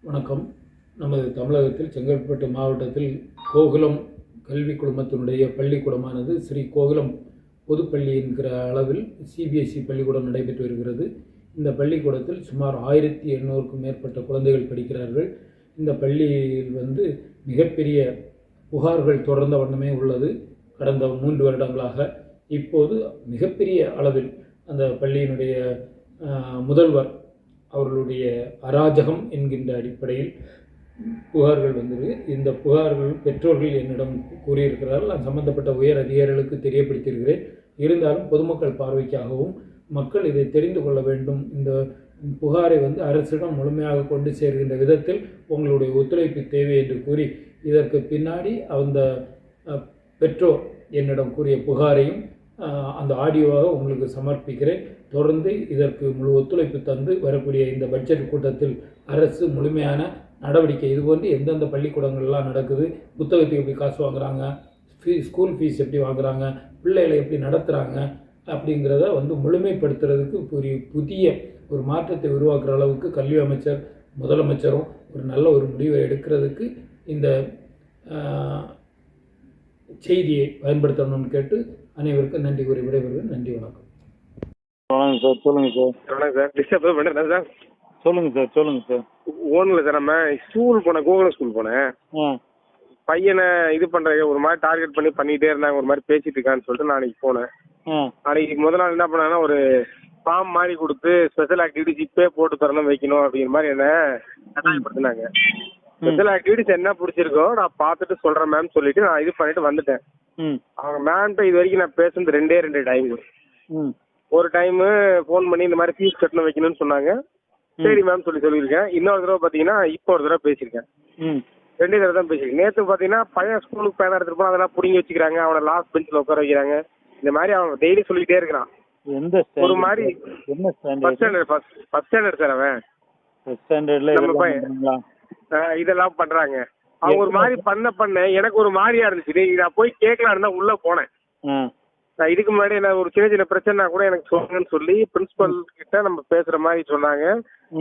வணக்கம். நமது தமிழகத்தில் செங்கல்பட்டு மாவட்டத்தில் கோகுலம் கல்வி குழுமத்தினுடைய பள்ளிக்கூடமானது ஸ்ரீ கோகுலம் பொதுப்பள்ளி என்கிற அளவில் சிபிஎஸ்இ பள்ளிக்கூடம் நடைபெற்று வருகிறது. இந்த பள்ளிக்கூடத்தில் சுமார் 1800க்கும் மேற்பட்ட குழந்தைகள் படிக்கிறார்கள். இந்த பள்ளியில் மிகப்பெரிய புகார்கள் தொடர்ந்த வண்ணமே உள்ளது. கடந்த 3 வருடங்களாக இப்போது மிகப்பெரிய அளவில் அந்த பள்ளியினுடைய முதல்வர் அவர்களுடைய அராஜகம் என்கின்ற அடிப்படையில் புகார்கள் வந்தது. இந்த புகார்கள் பெற்றோர்கள் என்னிடம் கூறியிருக்கிறார்கள். நான் சம்பந்தப்பட்ட உயர் அதிகாரிகளுக்கு தெரியப்படுத்தியிருக்கிறேன். இருந்தாலும் பொதுமக்கள் பார்வைக்காகவும் மக்கள் இதை தெரிந்து கொள்ள வேண்டும். இந்த புகாரை அரசிடம் முழுமையாக கொண்டு சேர்கின்ற விதத்தில் உங்களுடைய ஒத்துழைப்பு தேவை என்று கூறி, இதற்கு பின்னாடி அந்த பெற்றோர் என்னிடம் கூறிய புகாரையும் அந்த ஆடியோவாக உங்களுக்கு சமர்ப்பிக்கிறேன். தொடர்ந்து இதற்கு முழு ஒத்துழைப்பு தந்து வரக்கூடிய இந்த பட்ஜெட் கூட்டத்தில் அரசு முழுமையான நடவடிக்கை, இதுபோன்று எந்தெந்த பள்ளிக்கூடங்கள்லாம் நடக்குது, புத்தகத்துக்கு எப்படி காசு வாங்குறாங்க, ஸ்கூல் ஃபீஸ் எப்படி வாங்குறாங்க, பிள்ளைகளை எப்படி நடத்துகிறாங்க அப்படிங்கிறத முழுமைப்படுத்துறதுக்கு புதிய ஒரு மாற்றத்தை உருவாக்குற அளவுக்கு கல்வி அமைச்சர் முதலமைச்சரும் ஒரு நல்ல ஒரு முடிவை எடுக்கிறதுக்கு இந்த செய்தியை பயன்படுத்தணும்னு கேட்டு அனைவருக்கும் நன்றி கூறி விடைபெறுகிறேன். நன்றி, வணக்கம். வணக்கம் சார். சொல்லுங்கள் சார். வணக்கம் சார். டிஸ்டர்ப் பண்ணுறேன் சார். சொல்லுங்கள் சார். சொல்லுங்கள் சார். ஒன்றும் இல்லை சார். நம்ம ஸ்கூல் போனேன், கோகுலம் ஸ்கூல் போனேன். பையனை இது பண்ணுற ஒரு மாதிரி டார்கெட் பண்ணிகிட்டே இருந்தாங்க. ஒரு மாதிரி பேசிட்டு இருக்கான்னு சொல்லிட்டு நான் அன்றைக்கி போனேன். அன்றைக்கி முதல் நாள் என்ன பண்ணாங்கன்னா, ஒரு ஃபார்ம் மாதிரி கொடுத்து ஸ்பெஷல் ஆக்டிவிட்டிஸ் இப்பே போட்டு தரணும் வைக்கணும் அப்படிங்கிற மாதிரி என்ன கட்டாயப்படுத்தினாங்க. ஸ்பெஷல் ஆக்டிவிட்டிஸ் என்ன பிடிச்சிருக்கோ நான் பார்த்துட்டு சொல்கிறேன் மேம் சொல்லிட்டு நான் இது பண்ணிட்டு வந்துட்டேன். அவங்க மேம்கிட்ட இது வரைக்கும் நான் பேசுனது 2 டைமு. ஒரு டைமு ஃபோன் பண்ணி இந்த மாதிரி ஃபீஸ் கட்டணும் வைக்கணும்னு சொன்னாங்க. சரி மேம் சொல்லியிருக்கேன். இன்னொரு தடவை பார்த்தீங்கன்னா இப்போ ஒரு தடவை பேசியிருக்கேன். 2 தடவை தான் பேசியிருக்கேன். நேற்று பார்த்தீங்கன்னா பையன் ஸ்கூலுக்கு பேனா எடுத்துட்டு போனால் அதெல்லாம் பிடிங்கி வச்சுக்கிறாங்க, அவனை லாஸ்ட் பெஞ்சில் உட்கார வைக்கிறாங்க. இந்த மாதிரி அவன் டெய்லி சொல்லிக்கிட்டே இருக்கிறான். ஒரு மாதிரி ஃபர்ஸ்ட் ஸ்டாண்டர்ட் சார். அவன் ஃபர்ஸ்ட் ஸ்டாண்டர்ட்ல நம்ம பையன் இதெல்லாம் பண்றாங்க. அவங்க ஒரு மாதிரி பண்ண எனக்கு ஒரு மாதிரியா இருந்துச்சு. நான் போய் கேட்கலான்னு தான் உள்ள போனேன். நான் இதுக்கு முன்னாடி நான் ஒரு சின்ன பிரச்சனை கூட எனக்கு சொல்லுங்கன்னு சொல்லி பிரின்சிபல் கிட்ட நம்ம பேசுற மாதிரி சொன்னாங்க.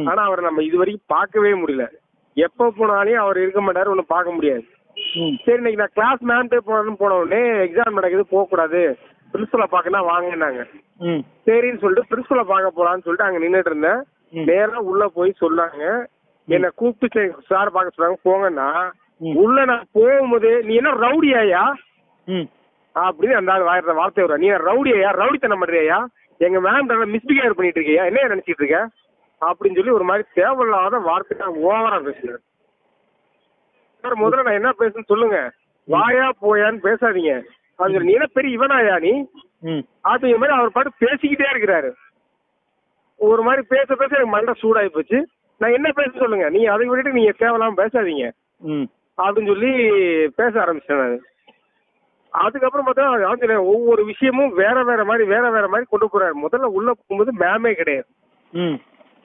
ஆனா அவரை நம்ம இது வரைக்கும் பார்க்கவே முடியல. எப்ப போனாலும் அவர் இருக்க மாட்டாரு, ஒன்னும் பார்க்க முடியாது. சரி, இன்னைக்கு நான் கிளாஸ் மேம்கிட்ட போன உடனே எக்ஸாம் நடக்குது, போக கூடாது, பிரின்சிபலை பார்க்கணும் வாங்கினாங்க. சரின்னு சொல்லிட்டு பிரின்சிபலை பார்க்க போலான்னு சொல்லிட்டு அங்க நின்றுட்டு இருந்தேன். நேரம் உள்ள போய் சொன்னாங்க, என்ன கூப்பிட்டு சார் பார்க்க சொன்னாங்க. போங்கன்னா உள்ள நான் போகும்போது, நீ என்ன ரவுடியாயா அப்படின்னு அந்த வார்த்தை வரும். நீ ரவுடியா, ரவுடித்தனம் பண்றியா, எங்க மேம் மிஸ்பிஹேவ் பண்ணிட்டு இருக்கியா, என்ன நினைச்சிட்டு இருக்க அப்படின்னு சொல்லி ஒரு மாதிரி தேவையில்லாத வார்த்தை ஓவரா பேசுறேன். சார் முதல்ல நான் என்ன பேசுன்னு சொல்லுங்க, வாயா போயான்னு பேசாதீங்க அப்படின்னு சொல்லி. நீ என்ன பெரிய இவனாயா நீ அப்படிங்கிற மாதிரி அவர் பாட்டு பேசிக்கிட்டே இருக்கிறாரு. ஒரு மாதிரி பேச எனக்கு மண்டை சூடாகி போச்சு. நான் என்ன பேச சொல்லுங்க, நீ அதை விட்டுட்டு நீங்க தேவையில்லாம பேசாதீங்க அப்படின்னு சொல்லி பேச ஆரம்பிச்சேன் நான். அதுக்கப்புறம் பார்த்தா ஒவ்வொரு விஷயமும் வேற மாதிரி கொண்டு போறாரு. முதல்ல உள்ள போகும்போது மேமே கிடையாது,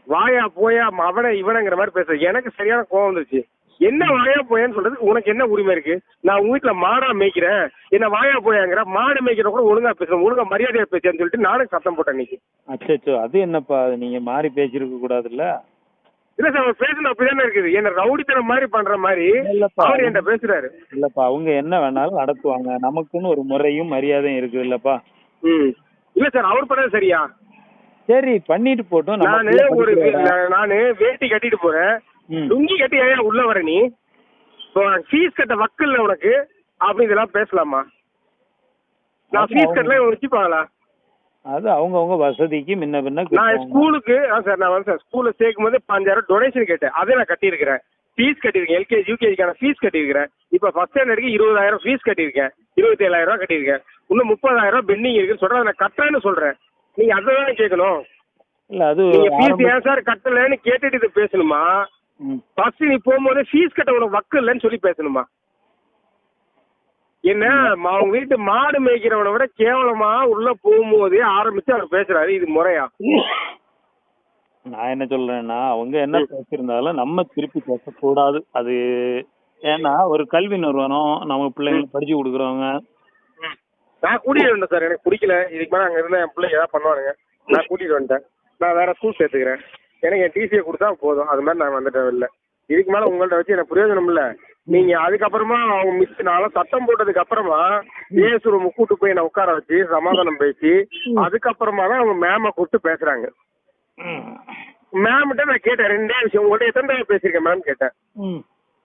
வாயா போயா அவனை இவனங்கிற மாதிரி பேச எனக்கு சரியான கோவம் வந்துருச்சு. என்ன வாயா போயான்னு சொல்றதுக்கு உனக்கு என்ன உரிமை இருக்கு? நான் உங்க வீட்டுல மாடா மேய்க்கிறேன், என்ன வாயா போயாங்கிற? மாடு மேய்க்கிற கூட ஒழுங்கா பேசுறேன், ஒழுங்கா மரியாதையா பேசுறேன்னு சொல்லிட்டு நானும் சத்தம் போட்டேன் இன்னைக்கு. அச்சோ, அது என்னப்பா நீங்க மாறி பேசிருக்க கூடாதுல்ல? இல்ல சார், அவர் பேசுன அப்படிதானே இருக்குது. என்ன ரவுடித்தனம் மாதிரி பண்ற மாதிரி அவர் என்கிட்ட பேசுறாரு. இல்லப்பா, அவங்க என்ன வேணாலும் நடத்துவாங்க, நமக்குன்னு ஒரு முறையும் மரியாதையும் இருக்குது இல்லப்பா? இல்ல சார், அவர் பண்ணது சரியா? சரி, பண்ணிட்டு போட்டோம். நானு வேட்டி கட்டிட்டு போறேன், லுங்கி கட்டி ஏன் உள்ள வர? நீ ஃபீஸ் கட்ட வக்கல்ல உனக்கு அப்படி இதெல்லாம் பேசலாமா? நான் ஃபீஸ் கட்டல வச்சுப்பாங்களா? அது அவங்கவுங்க வசதிக்கு முன்ன பின்ன. நான் ஸ்கூலுக்கு சார் நான் சார் ஸ்கூல்ல சேர்க்கும் போது 5000 டொனேஷன் கேட்டேன், அதே நான் கட்டியிருக்கிறேன். ஃபீஸ் கட்டியிருக்கேன், எல்கேஜி யூகேஜிக்கான ஃபீஸ் கட்டியிருக்கிறேன். இப்போ ஃபர்ஸ்ட் ஸ்டாண்டர்டுக்கு 20000 ஃபீஸ் கட்டியிருக்கேன், 27000 ரூபா கட்டியிருக்கேன். இன்னும் 30000 பெண்டிங் இருக்குன்னு சொல்றேன். நான் கட்டுறேன்னு சொல்றேன், நீங்க அதான் கேட்கணும். இல்ல, அது நீங்க ஃபீஸ் ஏன் சார் கட்டலன்னு கேட்டுட்டு இது பேசணுமா? ஃபர்ஸ்ட் நீ போகும்போது ஃபீஸ் கட்ட உனக்கு வக்கு இல்லைன்னு சொல்லி பேசணுமா? என்ன அவங்க வீட்டு மாடு மேய்க்கிறவனை விட கேவலமா உள்ள போகும்போதே ஆரம்பிச்சு அவர் பேசுறாரு, இது முறையா? நான் என்ன சொல்றேன்னா, அவங்க என்ன பேசியிருந்தாலும் நம்ம திருப்பி பேசக்கூடாது. அது ஏன்னா ஒரு கல்வி நிறுவனம், நம்ம பிள்ளைங்களுக்கு படிச்சு கொடுக்குறவங்க. நான் கூட்டிட்டு வந்தேன் சார், எனக்கு பிடிக்கல. இதுக்கு மேலே அங்கே இருந்தால் என் பிள்ளைங்க ஏதாவது பண்ணுவானுங்க. நான் கூட்டிட்டு வந்துட்டேன். நான் வேற ஸ்கூல் சேர்த்துக்கிறேன். எனக்கு என் டிசியை கொடுத்தா போதும், அது மாதிரி நான் வந்துட்டேன் வெளில. இதுக்கு மேல உங்கள்ட்ட வச்சு எனக்கு பிரயோஜனம் இல்ல. நீங்க அதுக்கப்புறமா அவங்க மிஸ் நாள சத்தம் போட்டதுக்கு அப்புறமா ஏசு ரூம் கூட்டு போய் என்ன உட்கார வச்சு சமாதானம் பேசி அதுக்கப்புறமா தான் அவங்க மேம கூப்பிட்டு பேசுறாங்க. மேம்கிட்ட நான் கேட்டேன் 2 விஷயம். உங்கள்ட்ட எத்தனை தடவை பேசியிருக்கேன் மேம் கேட்டேன்.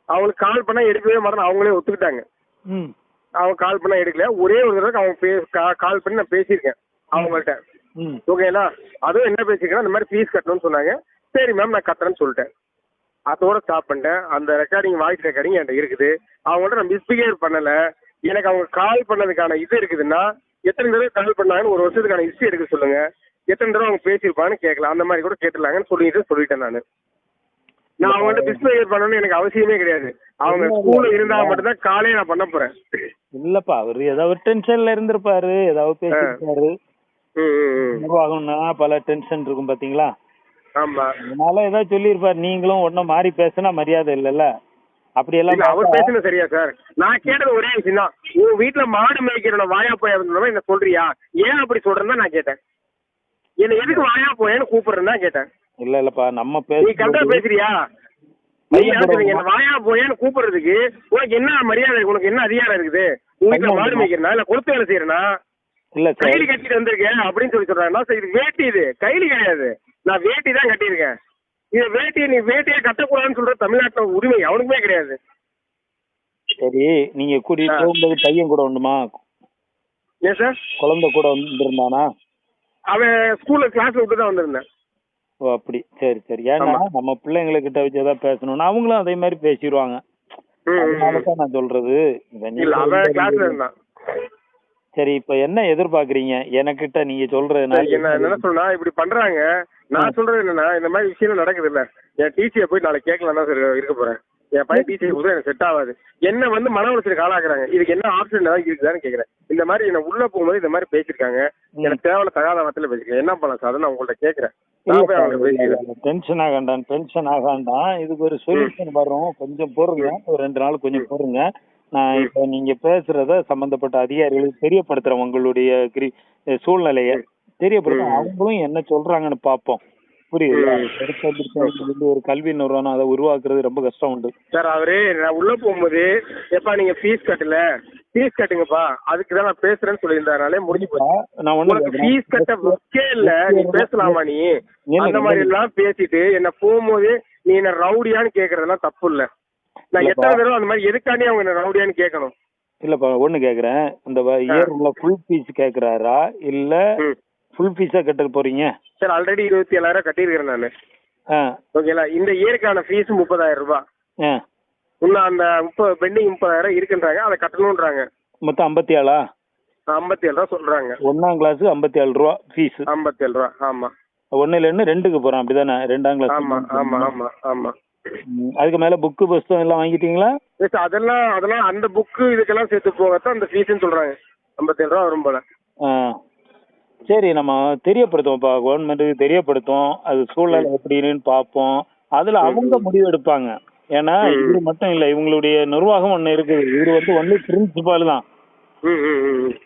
அவங்களுக்கு கால் பண்ணா எடுக்கவே மாட்டேன், அவங்களே ஒத்துக்கிட்டாங்க. அவங்க கால் பண்ணா எடுக்கல. ஒரே ஒரு தடவை அவங்க கால் பண்ணி நான் பேசியிருக்கேன் அவங்கள்ட்ட. ஓகேங்களா? அதுவும் என்ன பேசியிருக்கேன், இந்த மாதிரி ஃபீஸ் கட்டணும்னு சொன்னாங்க. சரி மேம் நான் கட்டுறேன்னு சொல்லிட்டேன். அதோட ஸ்டாப் பண்ணிட்டேன். அந்த ரெக்கார்டிங் வாய்ஸ் ரெக்கார்டிங் என்கிட்ட இருக்குது. அவங்கள்ட்ட நான் மிஸ்பிஹேவ் பண்ணல. எனக்கு அவங்க கால் பண்ணதுக்கான இது இருக்குதுன்னா எத்தனை தடவை கால் பண்ணாங்கன்னு ஒரு வருஷத்துக்கான ஹிஸ்ட்ரி எடுக்க சொல்லுங்க. எத்தனை தடவை அவங்க பேசியிருப்பாங்கன்னு கேட்கலாம். அந்த மாதிரி கூட கேட்டுலாங்கன்னு சொல்லிட்டேன் நான் அவங்கள்ட்ட மிஸ்பிஹேவ் பண்ணணும்னு எனக்கு அவசியமே கிடையாது. அவங்க ஸ்கூல்ல இருந்தா மட்டும்தான் காலையே நான் பண்ண போறேன். இல்லப்பா அவரு ஏதாவது டென்ஷன்ல இருந்திருப்பாரு, ஏதாவது பேசிருப்பாரு. நிர்வாகம்னா பல டென்ஷன் இருக்கும் பாத்தீங்களா? ஆமா. அதனால ஏதாவது சொல்லியிருப்பாரு. நீங்களும் ஒன்னும் மாறி பேசினா மரியாதை இல்லல்ல. அப்படி எல்லாம் அவர் பேசுன சரியா சார்? நான் கேட்டது ஒரே விஷயம் தான். உன் வீட்டுல மாடு மேய்க்கிற வாயா போய் என்ன சொல்றியா? ஏன் அப்படி சொல்றேன்னு நான் கேட்டேன். என்ன எதுக்கு வாயா போயேன்னு கூப்பிடுறேன்னு தான் கேட்டேன். இல்லப்பா நம்ம நீ கரெக்டா பேசுறியா? நீ என்ன வாயா போயேன்னு கூப்பிடுறதுக்கு உனக்கு என்ன மரியாதை, உனக்கு என்ன அதிகாரம் இருக்குது? உங்க வீட்டுல மாடு மேய்க்கிறனா இல்ல கொளுத்து வேலை செய்யறனா? இல்ல கைலி கட்டிட்டு வந்திருக்கேன் அப்படின்னு சொல்றாங்க. இது வேட்டி, இது கைலி கிடையாது. நான் வேட்டி தான் கட்டியிருக்கேன். இது வேட்டி, நீ வேட்டியை கட்டக்கூடாதுன்னு சொல்ற தமிழ்நாட்டுல உரிமை அவனுக்குமே கிடையாது. சரி, நீங்க கூட்டிட்டு போகும்போது பையன் கூட உண்டுமா? ஏன் சார்? குழந்தை கூட வந்திருந்தானா? அவன் ஸ்கூல்ல கிளாஸ்ல விட்டு தான் வந்திருந்தேன். ஓ அப்படி, சரி சரி. ஏன்னா நம்ம பிள்ளைங்களுக்கிட்ட வச்சு ஏதாவது பேசணும்னா அவங்களும் அதே மாதிரி பேசிடுவாங்க. அதனாலதான் நான் சொல்றது. அவன் கிளாஸ்ல இருந்தான். சரி, இப்ப என்ன எதிர்பார்க்கறீங்க எனக்கிட்ட நீங்க சொல்றதுனால? என்ன சொன்னா இப்படி பண்றாங்க. நான் சொல்றது என்னன்னா, இந்த மாதிரி விஷயம் நடக்குது இல்ல, என் டீச்சரை போய் நாளைக்கு கேட்கலாம் தான் இருக்க போறேன். என் பையன் டீச்சர் கூட எனக்கு செட் ஆகாது. என்ன வந்து மன உளைச்சலுக்கு ஆளாக்குறாங்க. இதுக்கு என்ன ஆப்ஷன் ஏதாவது இருக்குதான்னு கேட்கறேன். இந்த மாதிரி என்ன உள்ள போகும்போது இந்த மாதிரி பேசிருக்காங்க, எனக்கு தேவையான தகாத வார்த்தையில பேசிருக்கேன். என்ன பண்ணலாம் சார்? நான் உங்கள்ட்ட கேட்கறேன். டென்ஷன் ஆகாண்டாம். இதுக்கு ஒரு சொல்யூஷன் வரும். கொஞ்சம் பொறுங்க, ஒரு 2 நாள் கொஞ்சம் பொறுங்க. நான் இப்ப நீங்க பேசுறத சம்பந்தப்பட்ட அதிகாரிகளுக்கு தெரியப்படுத்துறேன். உங்களுடைய சூழ்நிலைய தெரியப்படுத்த அவங்களும் என்ன சொல்றாங்கன்னு பாப்போம். புரியுது? ஒரு கல்வி நிறுவனம் அதை உருவாக்குறது ரொம்ப கஷ்டம் உண்டு சார். அவரு நான் உள்ள போகும்போது எப்பா நீங்க ஃபீஸ் கட்டல, ஃபீஸ் கட்டுங்கப்பா, அதுக்குதான் நான் பேசுறேன்னு சொல்லியிருந்தாலே முடிஞ்சு போச்சு. நான் ஒண்ணு ஃபீஸ் கட்ட ஒக்கே இல்ல, நீ பேசலாமா? நீ அந்த மாதிரி எல்லாம் பேசிட்டு என்ன போகும்போது நீ என்ன ரவுடியான்னு கேக்குறதெல்லாம் தப்பு இல்ல. நான் எத்தனை தடவை அந்த மாதிரி எதுக்காண்டி அவங்க என்ன ரவுடியான்னு கேட்கணும்? இல்லப்பா ஒண்ணு கேக்குறேன். இந்த இயர்ல ஃபுல் ஃபீஸ் கேக்குறாரா இல்ல ஃபுல் ஃபீஸா கட்ட போறீங்க? சார் ஆல்ரெடி 27,000 கட்டியிருக்கிறேன் நானு. ஓகேங்களா? இந்த இயருக்கான ஃபீஸ் 30,000 ரூபாய். இன்னும் அந்த பெண்டிங் 30,000 இருக்குன்றாங்க, அதை கட்டணும்ன்றாங்க. மொத்தம் 57 ரூபா சொல்றாங்க. 1ஆம் கிளாஸ் 57 ரூபா ஃபீஸ். 57 ரூபா. ஆமா. 1ல இருந்து 2க்கு போறான் அப்படிதானே? 2ஆம் கிளாஸ். ஆமா ஆமா ஆமா ஆமா. அதுக்கு மேல புக்கு புஸ்தகம் எல்லாம் வாங்கிட்டீங்களா? அதெல்லாம் அந்த புக்கு இதுக்கெல்லாம் சேர்த்து போகத்தான் அந்த ஃபீஸ்ன்னு சொல்றாங்க. 57 ரூபா வரும் போல. சரி, நம்ம தெரியப்படுத்துவோம்ப்பா, கவர்மெண்ட்டுக்கு தெரியப்படுத்தும். அது சூழ்நிலை எப்படின்னு பார்ப்போம். அதுல அவங்க முடிவு எடுப்பாங்க. ஏன்னா இது மட்டும் இல்ல, இவங்களுடைய நிர்வாகம் ஒண்ணு இருக்குது. இது வந்து ஒன்லி பிரின்சிபால் தான்,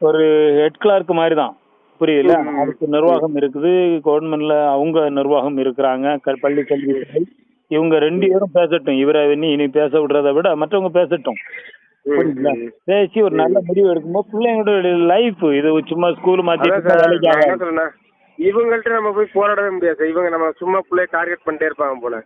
ஒரு ஹெட் கிளார்க் மாதிரி தான். புரியுதுல்ல? அதுக்கு நிர்வாகம் இருக்குது. கவர்மெண்ட்ல அவங்க நிர்வாகம் இருக்கிறாங்க. பள்ளி கல்வித்துறை இவங்க 2 பேரும் பேசட்டும். இவரை இனி பேச விடுறத விட மற்றவங்க பேசட்டும். புரியுதுங்களா? பேசி ஒரு நல்ல முடிவு எடுக்கும்போது பிள்ளைங்களோட லைஃப் இது சும்மா ஸ்கூல் மாத்திட்டு இவங்கள்ட்ட நம்ம போய் போராடவே முடியாது. இவங்க நம்ம சும்மா பிள்ளைய டார்கெட் பண்ணிட்டே இருப்பாங்க போல.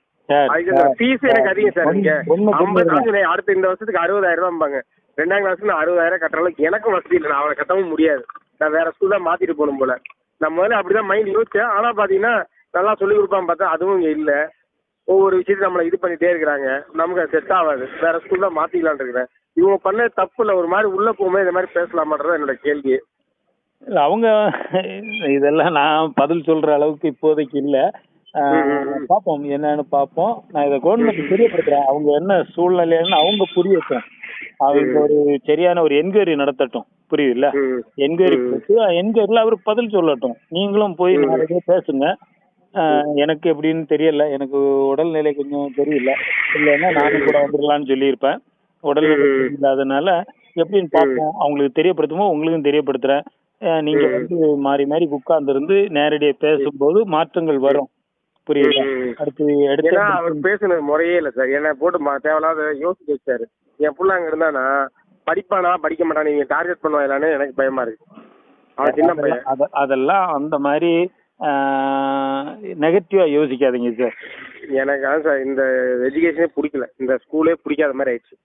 ஃபீஸ் எனக்கு அதிகம் சார். நீங்க 50 அடுத்த இந்த வருஷத்துக்கு 60,000 ரூபாய்பாங்க. 2ஆம் கிளாஸ்க்கு 60,000 கட்டுற அளவுக்கு எனக்கும் வசதி இல்லை. நான் அவளை கட்டவும் முடியாது. நான் வேற ஸ்கூல் தான் மாத்திட்டு போகணும் போல. நான் முதல்ல அப்படிதான் மைண்ட் யோசிச்சேன். ஆனா பாத்தீங்கன்னா நல்லா சொல்லி கொடுப்பான்னு பார்த்தா அதுவும் இங்க இல்ல. ஒவ்வொரு விஷயத்தையும் நம்மளை இது பண்ணிட்டே இருக்கிறாங்க. நமக்கு அது செட் ஆகாது. வேற ஸ்கூல் தான் மாத்திக்கலான் இருக்கிறேன். இவங்க பண்ண தப்பு இல்ல. ஒரு மாதிரி உள்ள போகும்போது இந்த மாதிரி பேசலாமான்றத என்னோட கேள்வி. அவங்க இதெல்லாம் நான் பதில் சொல்ற அளவுக்கு இப்போதைக்கு இல்ல. பாப்போம், என்னன்னு பாப்போம். நான் இதை கவர்மெண்ட் தெரியப்படுத்துறேன். அவங்க என்ன சூழ்நிலைன்னு அவங்க புரியட்டும். அவங்க ஒரு சரியான ஒரு என்கொயரி நடத்தட்டும். புரியுதுல்ல? என்கொயரில அவருக்கு பதில் சொல்லட்டும். நீங்களும் போய் நிறைய பேசுங்க. எனக்கு எப்படின்னு தெரியல, எனக்கு உடல்நிலை கொஞ்சம் தெரியல. இல்லைன்னா நானும் கூட வந்துடலான்னு சொல்லியிருப்பேன். உடல்நிலை இல்லாதனால எப்படின்னு பார்ப்போம். அவங்களுக்கு தெரியப்படுத்துமோ உங்களுக்கும் தெரியப்படுத்துறேன். நீங்க வந்து மாறி மாறி உட்கார்ந்து இருந்து நேரடியாக பேசும்போது மாற்றங்கள் வரும். புரியுதா? அடுத்து ஏன்னா அவர் பேசுனது முறையே இல்லை சார். என்னை போட்டு தேவையில்லாத யோசிக்க வச்சாரு. என் புள்ள அங்க இருந்தானா படிப்பானா படிக்க மாட்டானா நீங்க டார்கெட் பண்ணுவாங்களான்னு எனக்கு பயமா இருக்கு. அவன் சின்ன பையன். அதெல்லாம் அந்த மாதிரி நெகட்டிவா யோசிக்காதீங்க சார். எனக்கு அதான் சார் இந்த எஜுகேஷனே பிடிக்கல, இந்த ஸ்கூலே பிடிக்காத மாதிரி ஆயிடுச்சு.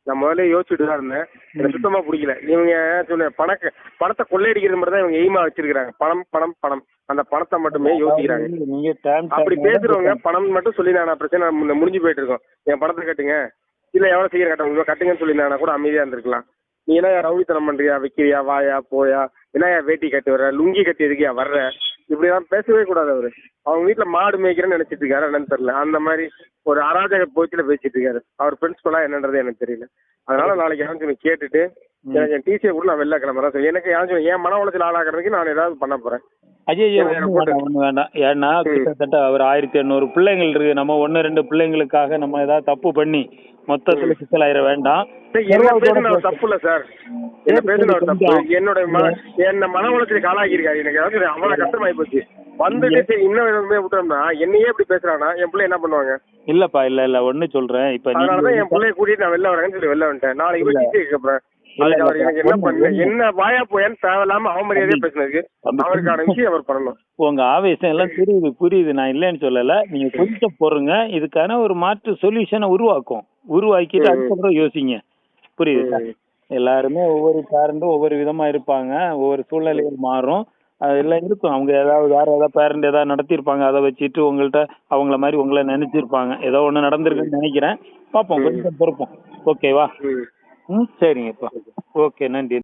நான் முதல்ல யோசிச்சுட்டு தான் இருந்தேன், எனக்கு சுத்தமா பிடிக்கல. இவங்க சொன்ன பணத்தை கொள்ளையடிக்கிறது மட்டும் தான் இவங்க எய்மா வச்சிருக்காங்க. பணம் பணம் பணம், அந்த பணத்தை மட்டுமே யோசிக்கிறாங்க. அப்படி பேசுறவங்க பணம் மட்டும் சொல்லி நான் பிரச்சனை முடிஞ்சு போயிட்டு இருக்கோம். என் பணத்தை கட்டுங்க, இல்ல எவ்வளவு சீக்கிரம் கட்ட முடியுமோ கட்டுங்கன்னு சொல்லி நான் கூட அமைதியா இருந்திருக்கலாம். நீ என்ன ரவுடித்தனம் பண்றியா, வைக்கிறியா, வாயா போயா, என்ன வேட்டி கட்டி வர்ற, லுங்கி கட்டி இருக்கியா வர்ற, இப்படிதான் பேசவே கூடாது. அவரு அவங்க வீட்டுல மாடு மேய்க்கிறேன்னு நினைச்சிட்டு இருக்காரு, என்னன்னு தெரியல. அந்த மாதிரி ஒரு அராஜக போச்சுல பேசிட்டு இருக்காரு. அவர் பிரின்சிபலா என்னன்றது எனக்கு தெரியல. அதனால நாளைக்கு யாரும் கேட்டுட்டு எனக்கு என் டிசியை கூட நான் வெளில கிளம்புறேன் சார். எனக்கு யாரும் என் மன உளைச்சல் ஆளாகிறதுக்கு நான் ஏதாவது பண்ண போறேன். ஒண்ணு வேண்டாம். ஏன்னா கிட்டத்தட்ட அவர் 1800 பிள்ளைங்கள் இருக்கு. நம்ம 1-2 பிள்ளைங்களுக்காக நம்ம ஏதாவது தப்பு பண்ணி மொத்தத்துல சிக்கலாயிர வேண்டாம். தப்பு இல்ல சார், என்ன பேசுன தப்பு. என்ன மன உளைச்சலுக்கு ஆளாகிருக்காரு. எனக்கு அதாவது அவ்வளவு கஷ்டமாயி போச்சு. வந்துட்டு சரி இன்னும் விட்டோம்னா என்னையே இப்படி பேசுறானா என் பிள்ளை என்ன பண்ணுவாங்க? இல்லப்பா இல்ல ஒண்ணு சொல்றேன். இப்ப அதனாலதான் என் பிள்ளைய கூட்டிட்டு நான் வெளில வரேன்னு சொல்லி வெளில வந்துட்டேன். நாளைக்கு போய் டீச்சர் கேட்கறேன். எனக்கு என்ன பண்ண என்ன வாயா போயான்னு தேவையில்லாம அவமரியாதையா பேசுனதுக்கு அவருக்கான விஷயம் அவர் பண்ணணும். உங்க ஆவேசம் எல்லாம் புரியுது, நான் இல்லைன்னு சொல்லல. நீங்க கொஞ்சம் பொறுங்க, இதுக்கான ஒரு மாற்று சொல்யூஷனை உருவாக்கிட்டு அதுக்கப்புறம் யோசிங்க. புரியுது? எல்லாருமே ஒவ்வொரு பேரண்டும் ஒவ்வொரு விதமா இருப்பாங்க, ஒவ்வொரு சூழ்நிலைகள் மாறும், அதெல்லாம் இருக்கும். அவங்க ஏதாவது வேற ஏதாவது பேரண்ட் ஏதாவது நடத்திருப்பாங்க, அதை வச்சுட்டு உங்கள்கிட்ட அவங்கள மாதிரி உங்களை நினைச்சிருப்பாங்க. ஏதோ ஒண்ணு நடந்திருக்குன்னு நினைக்கிறேன். பார்ப்போம், கொஞ்சம் பொறுப்போம். ஓகேவா? சரிங்கப்பா. ஓகே, நன்றி.